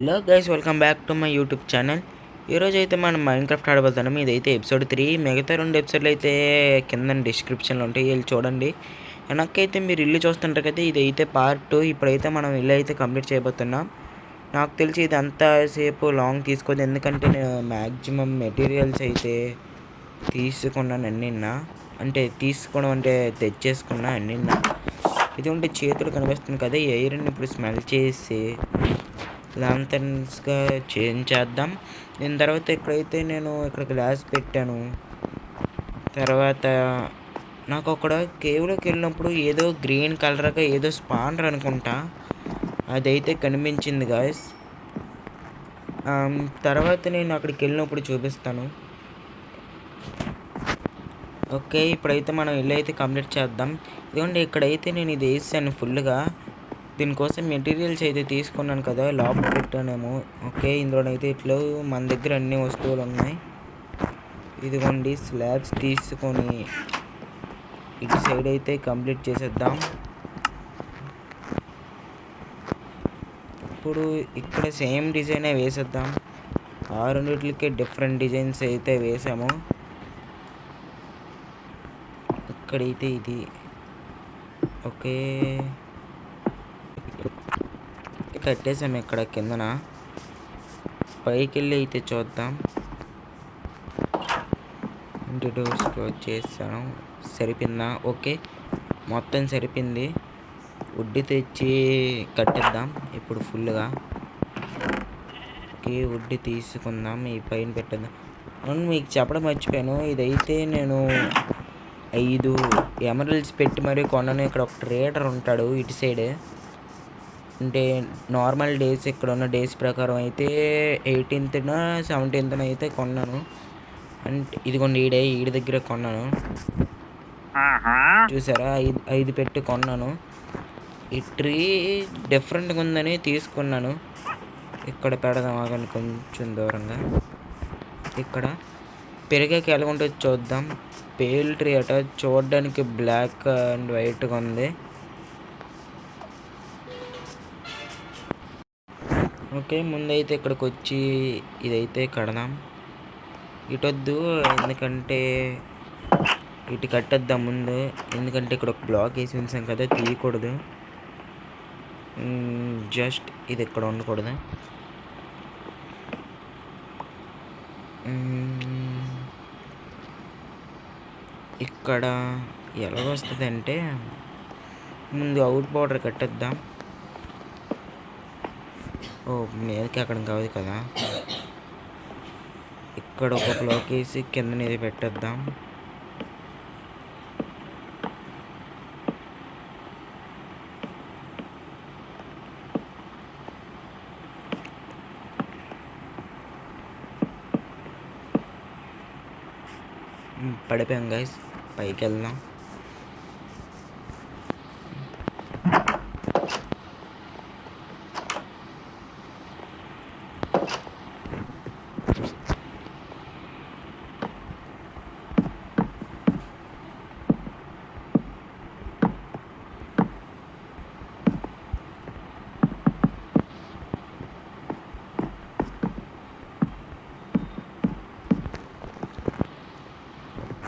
Hello guys, welcome back to my YouTube channel. ఈరోజు అయితే మనం మైన్క్రాఫ్ట్ ఆడబోతున్నాం. ఇదైతే ఎపిసోడ్ 3. మిగతా 2 ఎపిసోడ్లు అయితే కింద డిస్క్రిప్షన్లో ఉంటాయి, వెళ్ళి చూడండి. వెనక్కైతే మీరు ఇల్లు చూస్తుంటారు కదా, ఇదైతే పార్ట్ 2. ఇప్పుడైతే మనం ఇల్లు అయితే కంప్లీట్ చేయబోతున్నాం. నాకు తెలిసి ఇది అంతసేపు లాంగ్ తీసుకోదు, ఎందుకంటే నేను మ్యాక్సిమం మెటీరియల్స్ అయితే తీసుకున్నాను అన్నిన్నా. అంటే తీసుకోవడం అంటే తెచ్చేసుకున్నా అన్నిన్నా. ఇది ఉంటే చేతులు కనిపిస్తుంది కదా, ఈ ఐరన్ ఇప్పుడు స్మెల్ చేసి లాంతర్న్స్గా చేంజ్ చేద్దాం. దీని తర్వాత ఇక్కడైతే నేను ఇక్కడ గ్లాస్ పెట్టాను. తర్వాత నాకు అక్కడ కేవ్లోకి వెళ్ళినప్పుడు ఏదో గ్రీన్ కలర్గా ఏదో స్పానర్ అనుకుంటా, అదైతే కనిపించింది గాయస్. తర్వాత నేను అక్కడికి వెళ్ళినప్పుడు చూపిస్తాను. ఓకే, ఇప్పుడైతే మనం ఇల్లు అయితే కంప్లీట్ చేద్దాం. ఇదిగోండి, ఇక్కడైతే నేను ఇది వేసాను ఫుల్గా. దీనికోసం మెటీరియల్స్ అయితే తీసుకున్నాను కదా, లోపల పెట్టానేమో. ఓకే, ఇందులోనైతే ఇట్లా మన దగ్గర అన్ని వస్తువులు ఉన్నాయి. ఇదిగోండి, స్లాబ్స్ తీసుకొని ఇటు సైడ్ అయితే కంప్లీట్ చేసేద్దాం. ఇప్పుడు ఇక్కడ సేమ్ డిజైనే వేసేద్దాం. ఆ రెండిట్లకి డిఫరెంట్ డిజైన్స్ అయితే వేసాము. ఇక్కడైతే ఇది ఓకే కట్టేసాము. ఇక్కడ కిందన పైకి వెళ్ళి అయితే చూద్దాం. ఇంటి డోర్స్ క్లోజ్ చేస్తాను. సరిపోయిందా? ఓకే, మొత్తం సరిపోయింది. వుడ్ తెచ్చి కట్టేద్దాం ఇప్పుడు ఫుల్గా. ఓకే, వుడ్ తీసుకుందాం, ఈ పైన పెట్టేద్దాం. అవును, మీకు చెప్పడం మర్చిపోయాను, ఇదైతే నేను 5 ఎమరల్డ్స్ పెట్టి మరీ కొన్నాను. ఇక్కడ ఒక ట్రేడర్ ఉంటాడు ఇటు సైడ్. అంటే నార్మల్ డేస్, ఇక్కడ ఉన్న డేస్ ప్రకారం అయితే 18న 17న అయితే కొన్నాను. అంటే ఇదిగోండి, ఈడి దగ్గర కొన్నాను. చూసారా, 5 పెట్టి కొన్నాను. ఈ ట్రీ డిఫరెంట్గా ఉందని తీసుకున్నాను. ఇక్కడ పెడదాం, ఆగండి కొంచెం దూరంగా. ఇక్కడ పెరిగాక ఎలా ఉంటుందో చూద్దాం. పేల్ ట్రీ అట, చూడడానికి బ్లాక్ అండ్ వైట్గా ఉంది. ఓకే, ముందైతే ఇక్కడికి వచ్చి ఇదైతే కడదాం. ఇటొద్దు, ఎందుకంటే ఇటు కట్టేద్దాం ముందు. ఎందుకంటే ఇక్కడ ఒక బ్లాక్ వేసి ఉంచాం కదా, తీయకూడదు. జస్ట్ ఇది ఇక్కడ ఉండకూడదు. ఇక్కడ ఎలా వస్తుంది అంటే, ముందు అవుట్ బార్డర్ కట్టేద్దాం. ఓ, మీదకి అక్కడ కాదు కదా, ఇక్కడ ఒక బ్లాక్ వేసి కిందనేది పెట్టేద్దాం. పడిపోయాం గైస్, పైకి వెళ్దాం.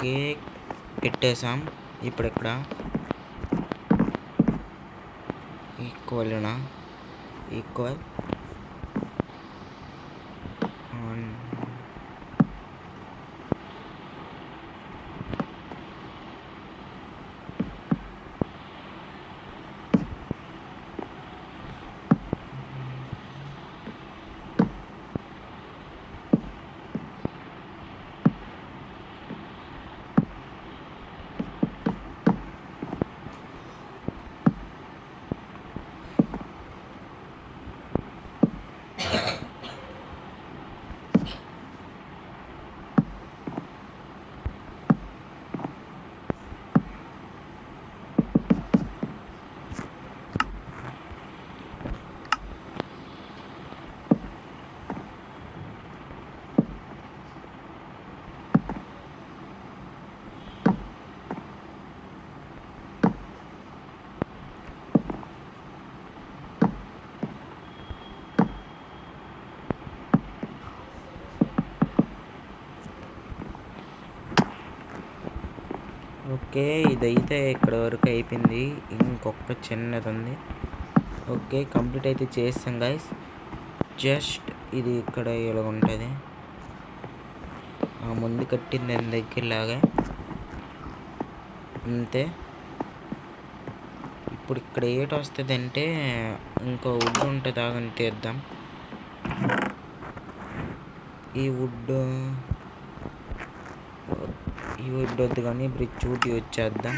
ఓకే, పెట్టేసాం. ఇప్పుడు ఇక్కడ ఈక్వల్నా, ఈక్వల్ ఓకే, ఇదైతే ఇక్కడ వరకు అయిపోయింది. ఇంకొక చిన్నది ఉంది. ఓకే, కంప్లీట్ అయితే చేస్తాం గైస్. జస్ట్ ఇది ఇక్కడ ఇలా ఉంటుంది. ఆ ముందు కట్టింది దాని దగ్గరలాగా అంతే. ఇప్పుడు ఇక్కడ ఏటి వస్తుంది అంటే ఇంకో వుడ్ ఉంటుంది, ఆగని తీద్దాం. ఈ వుడ్ వద్దు కానీ బ్రిడ్జ్ వుడ్ యూజ్ చేద్దాం.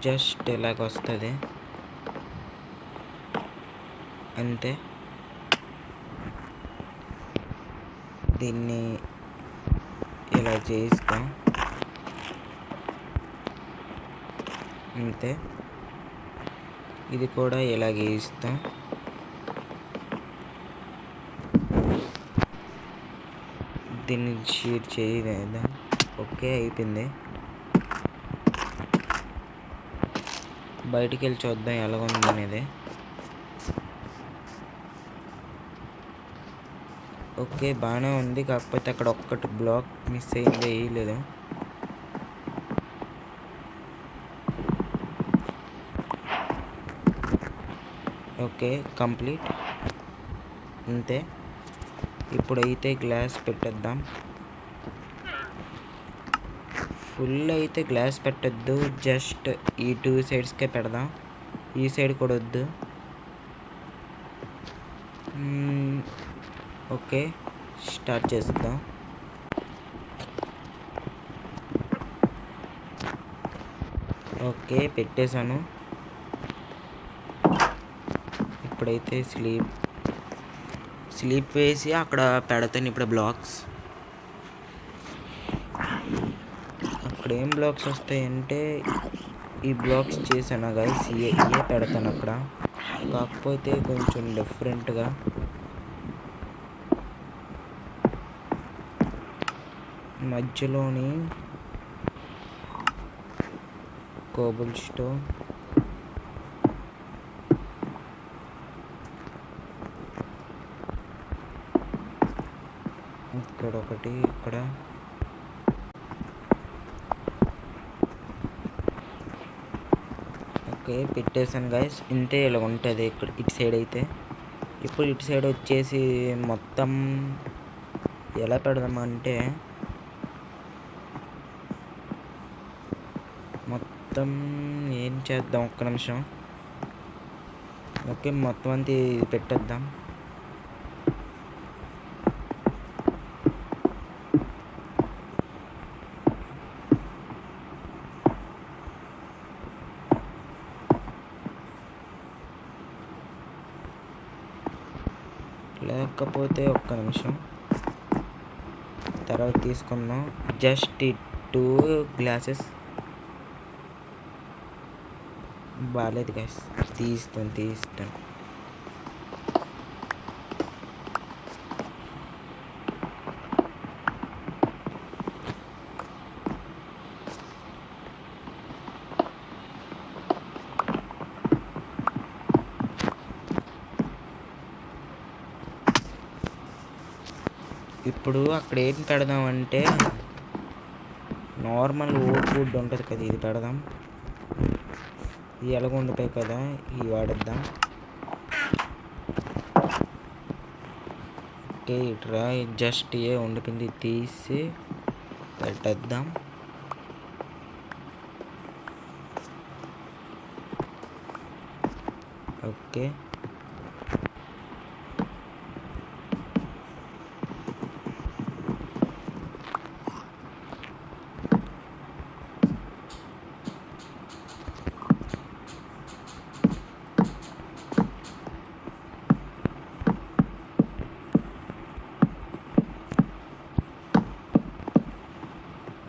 జస్ట్ ఇలాగ వస్తుంది అంతే. దీన్ని ఇలా చేయిస్తాం అంతే. ఇది కూడా ఇలాగే ఇస్తాం. దీన్ని షీట్ చేయలేదా? ఓకే, అయిపోయింది. బయటికి వెళ్ళి చూద్దాం ఎలా ఉంది అనేది. ఓకే, బాగానే ఉంది. కాకపోతే అక్కడ ఒక్కటి బ్లాక్ మిస్ అయింది, వేయలేదు. ఓకే, కంప్లీట్ అంతే. ఇప్పుడైతే గ్లాస్ పెట్టేద్దాం. ఫుల్ అయితే గ్లాస్ పెట్టద్దు, జస్ట్ ఈ 2 సైడ్స్కే పెడదాం. ఈ సైడ్ కూడా వద్దు. ఓకే, స్టార్ట్ చేద్దాం. ఓకే, పెట్టేశాను. ఇప్పుడైతే స్లీప్ వేసి అక్కడ పెడతాను ఇప్పుడు బ్లాక్స్. అక్కడ ఏం బ్లాక్స్ వస్తాయంటే ఈ బ్లాక్స్ చేశాను గైస్, ఇవే పెడతాను అక్కడ. కాకపోతే కొంచెం డిఫరెంట్గా మధ్యలోని కోబుల్ స్టోన్, ఇక్కడ ఒకటి, ఇక్కడ ఓకే పెట్టేశాను గైస్. ఇంతే ఇలా ఉంటుంది ఇక్కడ ఇటు సైడ్ అయితే. ఇప్పుడు ఇటు సైడ్ వచ్చేసి మొత్తం ఎలా పెడదామంటే మొత్తం ఏం చేద్దాం, ఒక్క నిమిషం. ఓకే, మొత్తం అంతా పెట్టేద్దాం. లేకపోతే ఒక్క నిమిషం తర్వాత తీసుకుందాం. జస్ట్ 2 గ్లాసెస్ బాగాలేదు గైస్, తీస్తాను. ఇప్పుడు అక్కడ ఏం పెడదాం అంటే నార్మల్ ఓట్ వుడ్ ఉంటుంది కదా, ఇది పెడదాం. ఇవి ఎలాగ ఉండిపోయి కదా, ఇవి వాడేద్దాం. ఓకే, ఇట్రా జస్ట్ ఏ ఉండిపోయింది, తీసి పెట్టేద్దాం. ఓకే,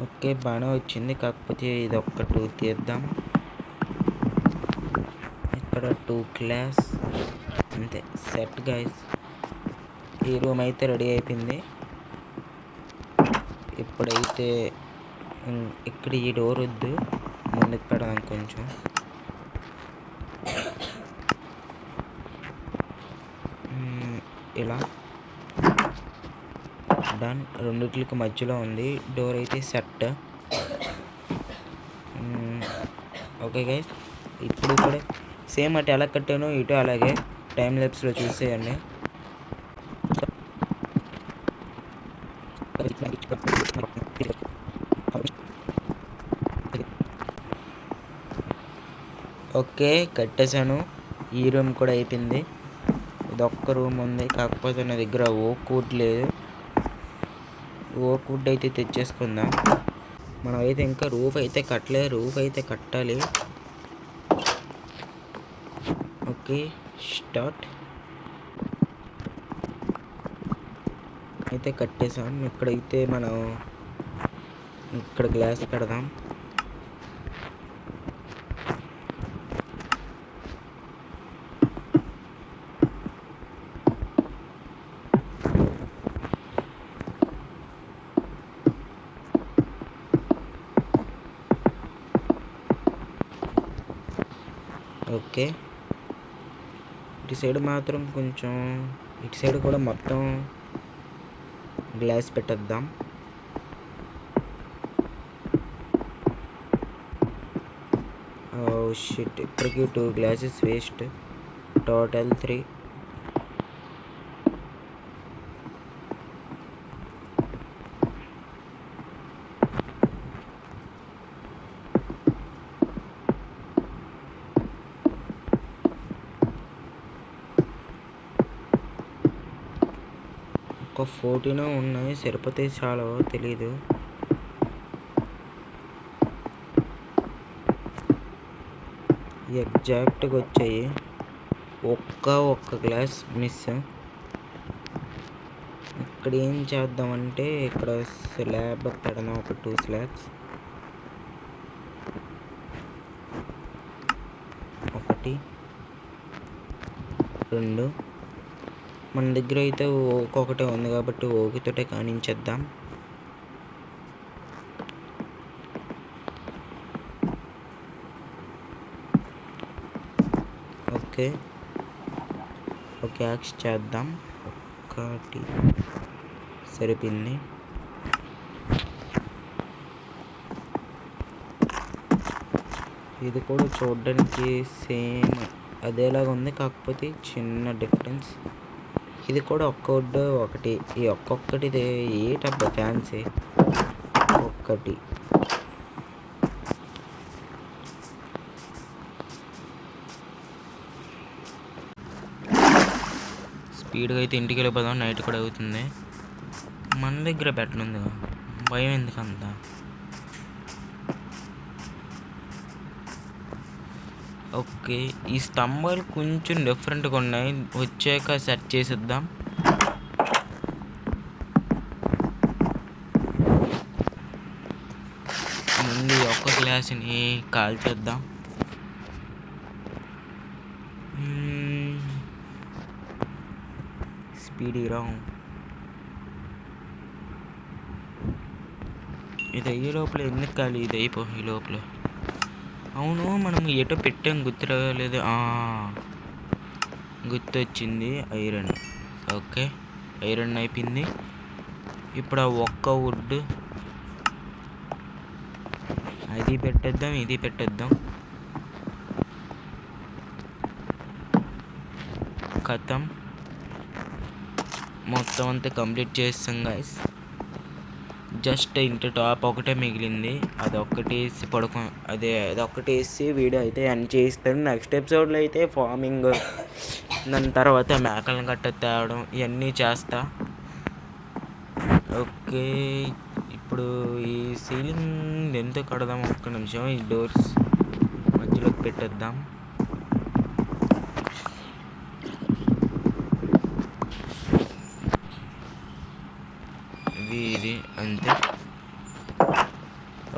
ఓకే బాగానే వచ్చింది. కాకపోతే ఇది ఒక్క 2 తీద్దాం. ఇక్కడ 2 గ్లాస్ అంతే. సెట్ గైస్, ఈ రూమ్ అయితే రెడీ అయిపోయింది. ఇప్పుడైతే ఇక్కడ ఈ డోర్ వద్దు, ముందుకు పెడదాం కొంచెం. ఇలా డన్. రెండిట్లకి మధ్యలో ఉంది. డోర్ అయితే సెట్. ఓకే గైస్, ఇప్పుడు కూడా సేమ్ అటు ఎలా కట్టానో ఇటు అలాగే టైం ల్యాప్స్లో చూసేయండి. ఓకే, కట్టేశాను. ఈ రూమ్ కూడా అయిపోయింది. ఇది ఒక్క రూమ్ ఉంది, కాకపోతే నా దగ్గర ఓక్ వుడ్ లేదు. ఓక్ వుడ్ అయితే తెచ్చేసుకుందాం. మనం అయితే ఇంకా రూఫ్ అయితే కట్టలేదు, రూఫ్ అయితే కట్టాలి. Okay, start. అయితే కట్టేసాం. ఇక్కడైతే మనం ఇక్కడ గ్లాస్ పెడదాం. ఓకే, ఇటు సైడ్ మాత్రం కొంచెం, ఇటు సైడ్ కూడా మొత్తం గ్లాస్ పెట్టేద్దాం. షిట్, ఇప్పటికి 2 గ్లాసెస్ వేస్ట్. టోటల్ 3. ఒక 14 ఉన్నాయి, సరిపోతే చాలా తెలీదు. ఎగ్జాక్ట్గా వచ్చాయి. ఒక్క గ్లాస్ మిస్. ఇక్కడ ఏం చేద్దామంటే ఇక్కడ స్లాబ్ పెడదాం, ఒక 2 స్లాబ్స్. 1 2. మన దగ్గర అయితే ఒక్కొక్కటే ఉంది కాబట్టి ఓకితోటే కానించేద్దాం. ఓకే, ఒక యాక్స్ చేద్దాం. 1 సరిపోయింది. ఇది కూడా చూడడానికి సేమ్ అదేలాగా ఉంది, కాకపోతే చిన్న డిఫరెన్స్. ఇది కూడా ఒక్క వుడ్ ఒకటి. ఈ ఒక్కొక్కటిది ఏటబ్బా ఫ్యాన్సీ. ఒక్కటి స్పీడ్గా అయితే ఇంటికి వెళ్ళిపోదాం, నైట్ కూడా అవుతుంది. మన దగ్గర పెట్టనుంది, భయం ఎందుకంత. ఓకే, ఈ స్తంభాలు కొంచెం డిఫరెంట్గా ఉన్నాయి, వచ్చాక సెట్ చేసేద్దాం. ముందు ఒక్క గ్లాస్ని కాల్చేద్దాం. స్పీడీ రావు. ఇది అయ్యే లోపల ఎందుకు కాలి, ఇది అయిపోయి లోపల. అవును, మనం ఎటో పెట్టాం, గుర్తు రాలేదు. గుర్తు వచ్చింది, ఐరన్. ఓకే, ఐరన్ అయిపోయింది. ఇప్పుడు ఆ ఒక్క వుడ్ అది పెట్టేద్దాం, ఇది పెట్టేద్దాం. ఖతం, మొత్తం అంతా కంప్లీట్ చేస్తాం గైస్. జస్ట్ ఇంటి టాప్ ఒకటే మిగిలింది, అదొక్కటి వేసి అదొక్కటి వేసి వీడియో అయితే ఎండ్ చేస్తాను. నెక్స్ట్ ఎపిసోడ్లో అయితే ఫార్మింగ్, దాని తర్వాత మేకలను గట్ట తేవడం ఇవన్నీ చేస్తా. ఓకే, ఇప్పుడు ఈ సీలింగ్ ఎంత కడదాం, ఒక్క నిమిషం. ఈ డోర్స్ మధ్యలోకి పెట్టేద్దాం. ఇది అంతే.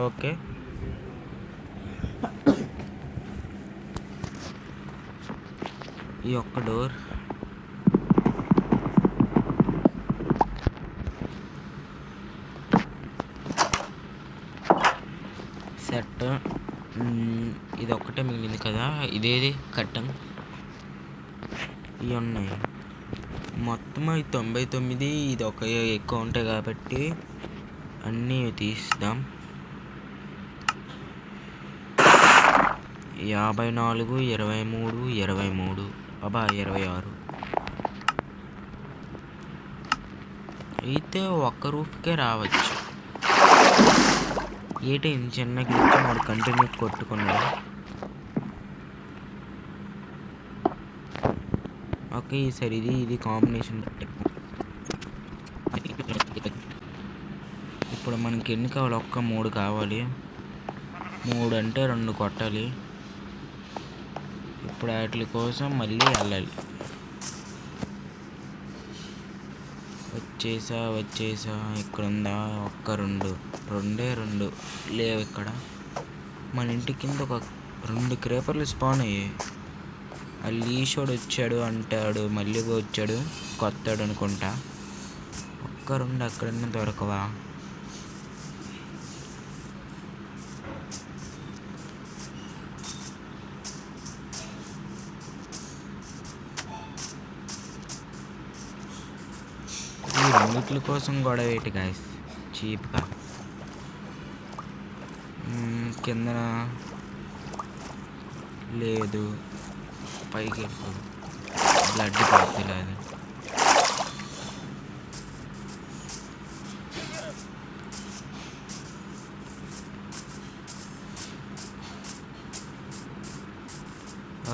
ఓకే, ఈ ఒక్క డోర్ సెట్. ఇది ఒక్కటే మిగిలింది కదా, ఇదేది కట్టం. ఇవి ఉన్నాయి. మొత్తం అవి 99, ఇది ఒక ఎక్కువ ఉంటాయి కాబట్టి అన్నీ తీస్తాం. 54, 23, 23, అబ్బా 26 అయితే ఒక్క రూఫ్కే రావచ్చు. ఏంటి చిన్న గ్లిచ్ వాడు కంటిన్యూ కొట్టుకున్నాడు. ఓకే సరే, ఇది కాంబినేషన్ బట్టి ఇప్పుడు మనకి ఎన్ని కావాలి? 3 కావాలి. 3 అంటే 2 కొట్టాలి. ఇప్పుడు వాటి కోసం మళ్ళీ వెళ్ళాలి. వచ్చేసా ఇక్కడ ఉందా? 2 లేవు ఇక్కడ. మన ఇంటి కింద ఒక 2 క్రేపర్లు స్పాన్ అయ్యాయి. ఆ లీషోడు వచ్చాడు అంటాడు, మళ్ళీ వచ్చాడు కొత్తాడు అనుకుంటా. 2 అక్కడన్నా దొరకవా? ఈ రెండిట్ల కోసం గొడవ ఏంటి గాయస్ చీప్గా? కిందన లేదు, పైకి వెళ్ళిపోదు, బ్లడ్ పడతలేదు.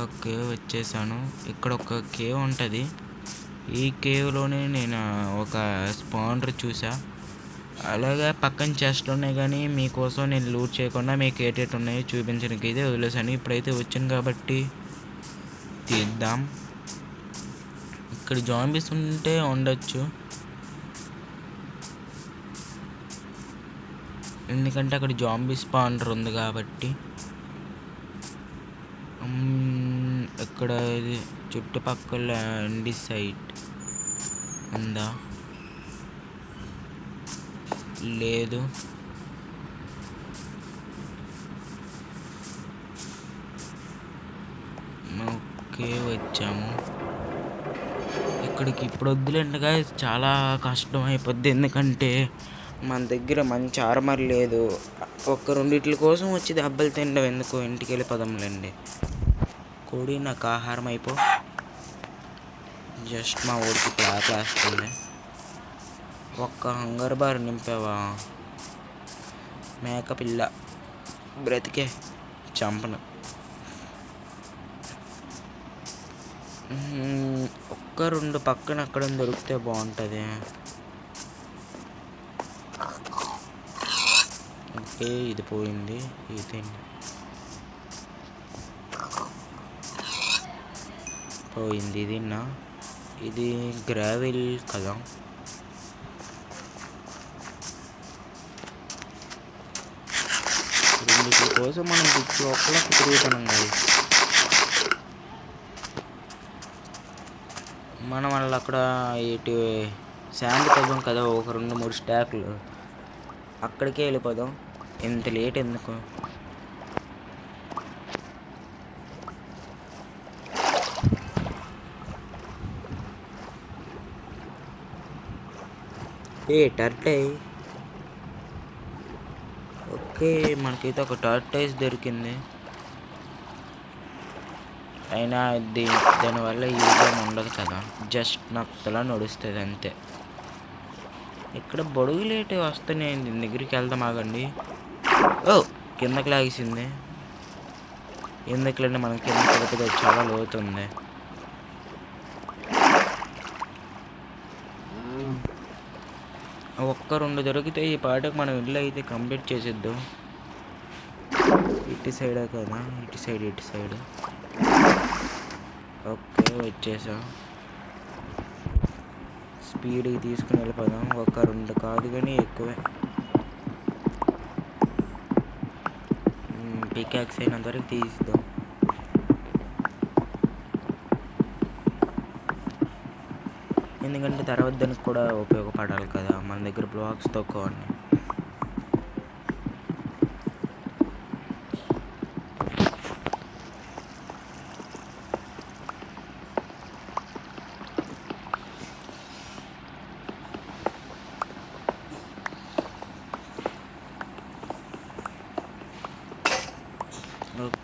ఓకే వచ్చేసాను. ఇక్కడ ఒక కేవ్ ఉంటుంది. ఈ కేవ్లోనే నేను ఒక స్పానర్ చూసా. అలాగే పక్కన చెస్ట్లు ఉన్నాయి, కానీ మీకోసం నేను లూట్ చేయకుండా మీకు ఏటేటి ఉన్నాయో చూపించడానికి అయితే వదిలేసాను. ఇప్పుడైతే వచ్చాను కాబట్టి తీద్దాం. ఇక్కడ జాంబీస్ ఉంటే ఉండొచ్చు, ఎందుకంటే అక్కడ జాంబీ స్పానర్ ఉంది కాబట్టి. ఇక్కడ ఇది చుట్టుపక్కల ఎండి సైట్ ఉందా? లేదు. ఓకే వచ్చాము. ఇక్కడికి ఇప్పుడు వద్దులేండి గాయ్స్, చాలా కష్టం అయిపోద్ది. ఎందుకంటే మన దగ్గర మంచి ఆర్మర్ లేదు. ఒక్క 2 కోసం వచ్చి దెబ్బలు తినడం ఎందుకు, ఇంటికి వెళ్ళిపోదాంలేండి. కోడి నాకు ఆహారం అయిపో. జస్ట్ మా ఊరికి క్లాస్తుంది. ఒక్క హంగర్ బార్ నింపావా మేక పిల్ల? బ్రతికే చంపను. ఒక్క 2 పక్కన అక్కడ దొరికితే బాగుంటుంది. ఓకే ఇది పోయింది. ఇది పోయింది. ఇది గ్రావెల్ కదా. రెండిటి కోసం మనం పిచ్చి ఒక్కలకు తిరుగుతున్నాం కదా. మనం వాళ్ళు అక్కడ ఇటు శాండ్ తవ్వాం కదా, ఒక 2-3 స్టాక్లు, అక్కడికే వెళ్ళిపోదాం. ఇంత లేట్ ఎందుకు? టర్టై. ఓకే మనకైతే ఒక టర్టైస్ దొరికింది. అయినా దానివల్ల యూజ్ ఉండదు కదా, జస్ట్ నత్తలా నడుస్తుంది అంతే. ఇక్కడ బొడుగులేటి వస్తున్నాయి. దీని దగ్గరికి వెళ్దాం ఆగండి. ఓ కిందకి లాగేసింది. ఎందుకులేండి, మనకి కింద పడితే చాలా లోతుంది. ఒక్క 2 దొరికితే ఈ పాటకు మనం ఇల్లు అయితే కంప్లీట్ చేసేద్దాం. ఇటు సైడే కదా, ఇటు సైడ్. ఓకే వచ్చేసా. స్పీడ్కి తీసుకుని వెళ్ళిపోదాం. ఒక 2 కాదు కానీ ఎక్కువే. పికాక్స్ అయినంత వరకు తీద్దాం. ఎందుకంటే తర్వాత దానికి కూడా ఉపయోగపడాలి కదా, మన దగ్గర బ్లాక్స్ తక్కువ ఉన్నాయి.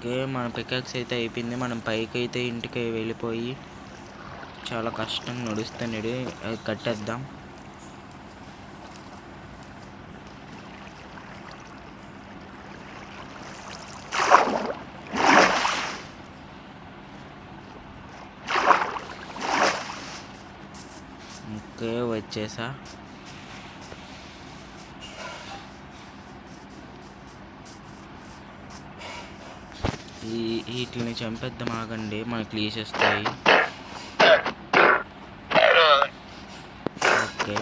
ఓకే, మన పికాక్స్ అయితే అయిపోయింది. మనం పైకి అయితే ఇంటికి వెళ్ళిపోయి చాలా కష్టం నడుస్తాడు, అది కట్టేద్దాం. ఓకే, వచ్చేసా. వీటిని చంపేద్దాం, ఆగండి, మనకి తీసేస్తాయి. ఓకే,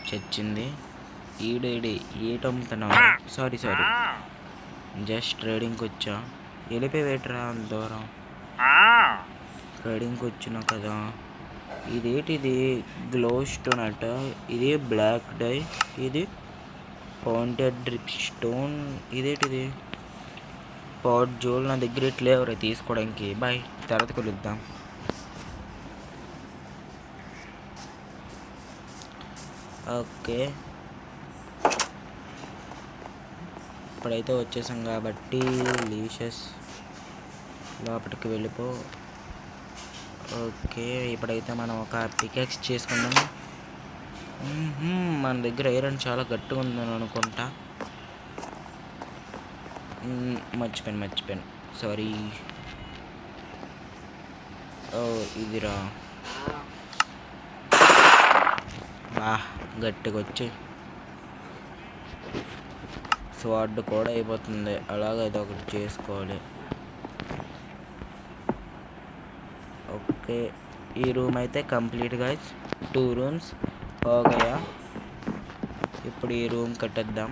చచ్చింది. ఈడేడి ఏటమ్ముతున్నావు? సారీ, జస్ట్ ట్రేడింగ్కి వచ్చా. వెళ్ళిపోయేట్రా అంత దూరం. ట్రేడింగ్కి వచ్చినా కదా. ఇదేంటిది? గ్లో స్టోన్ అట. ఇది బ్లాక్ డై, ఇది పాయింటెడ్ డ్రిప్ స్టోన్. ఇదేంటిది? పాట్ జోల్. నా దగ్గర ఇట్లే ఎవరు తీసుకోవడానికి. బాయ్, తర్వాత కలుద్దాం. ఓకే, ఇప్పుడైతే వచ్చేసాం కాబట్టి లీషస్ లోపలికి వెళ్ళిపో. ఓకే, ఇప్పుడైతే మనం ఒక పికాక్స్ చేసుకుందాం. మన దగ్గర ఐరన్ చాలా గట్టిగా ఉందని అనుకుంటా. మర్చిపోయాను, సారీ. ఓ, ఇదిరా. గట్టిగా వచ్చి స్వాడ్ కూడా అయిపోతుంది. అలాగే అది ఒకటి చేసుకోవాలి. ఓకే, ఈ రూమ్ అయితే కంప్లీట్ గైస్. 2 రూమ్స్ ఓకేయా. ఇప్పుడు ఈ రూమ్ కట్టేద్దాం.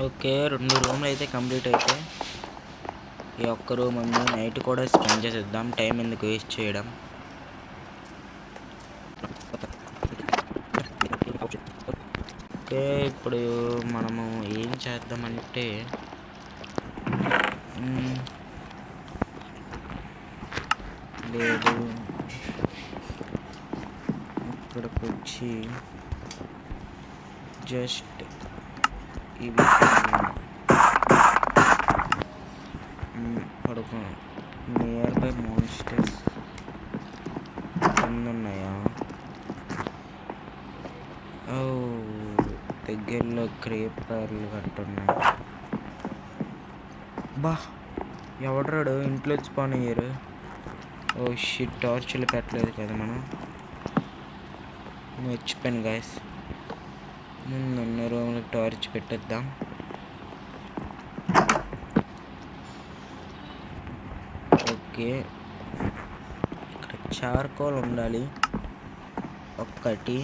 ఓకే, 2 రూమ్లు అయితే కంప్లీట్ అయితే ఈ ఒక్క రూమ్ ఉంది. నైట్ కూడా స్పెండ్ చేసేద్దాం, టైం ఎందుకు వేస్ట్ చేయడం. ఓకే, ఇప్పుడు మనము ఏం చేద్దామంటే లేదు, ఇక్కడికి వచ్చి జస్ట్ ఇవి పడుకో. నియర్ బై మాన్స్టర్స్ ఉన్నాయా? ఓ, దగ్గరలో క్రేపర్లు కట్టున్నాయి. ఎవడ్రాడు ఇంట్లో స్పాన్ అయ్యారు? ఓ షిట్, టార్చ్లు పెట్టలేదు కదా మనం. మర్చిపోయాను గైస్. ముందున్న రూమ్లో టార్చ్ పెట్టేద్దాం. ఓకే, ఇక్కడ చార్కోల్ ఉండాలి ఒక్కటి.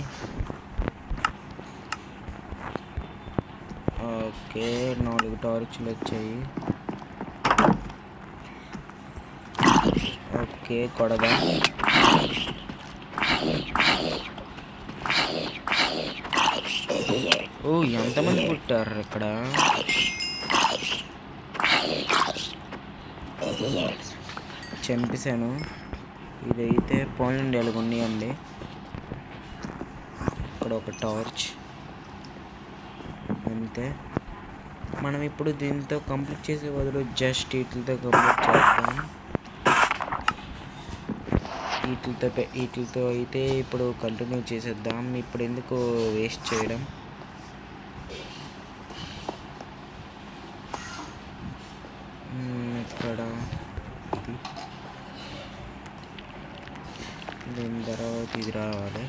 ఓకే, 4 టార్చ్లు వచ్చాయి. ఓకే, కొడదా. ఓ, ఎంతమంది పుట్టారు ఇక్కడ? చంపేశాను. ఇదైతే పోలండి ఎలాగున్నాయండి. ఇక్కడ ఒక టార్చ్. అయితే మనం ఇప్పుడు దీంతో కంప్లీట్ చేసే బదులు జస్ట్ వీటితో కంప్లీట్ చేద్దాం. వీటితో అయితే ఇప్పుడు కంటిన్యూ చేసేద్దాం. ఇప్పుడు ఎందుకు వేస్ట్ చేయడం. ఇక్కడ దీని తర్వాత ఇది రావాలి.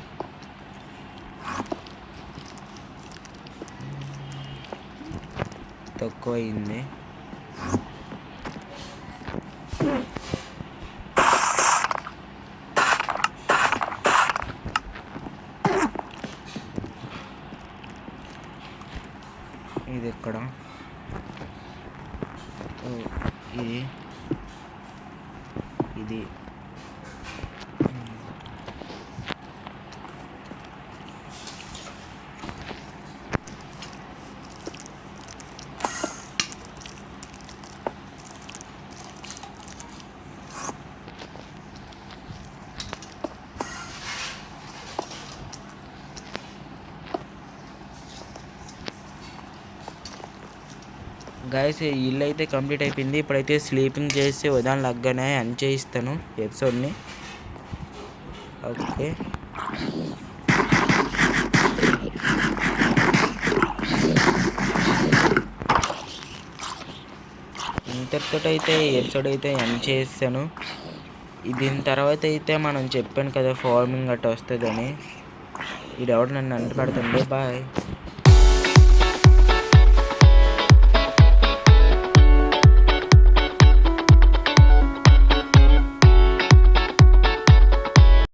తక్కువ అయింది. ఇది ఎక్కడ ఇది గాయస్ ఇల్లు అయితే కంప్లీట్ అయిపోయింది. ఇప్పుడైతే స్లీపింగ్ చేసి ఉదయం లగ్గానే అన్ చేయిస్తాను ఎపిసోడ్ని. ఓకే, ఇంతటితో అయితే ఎపిసోడ్ అయితే ఎండ్ చేస్తాను. దీని తర్వాత అయితే మనం చెప్పాను కదా ఫార్మింగ్ అట్లా వస్తుందని. ఇది ఎవడు నన్ను అంటు పెడుతుంది. బాయ్.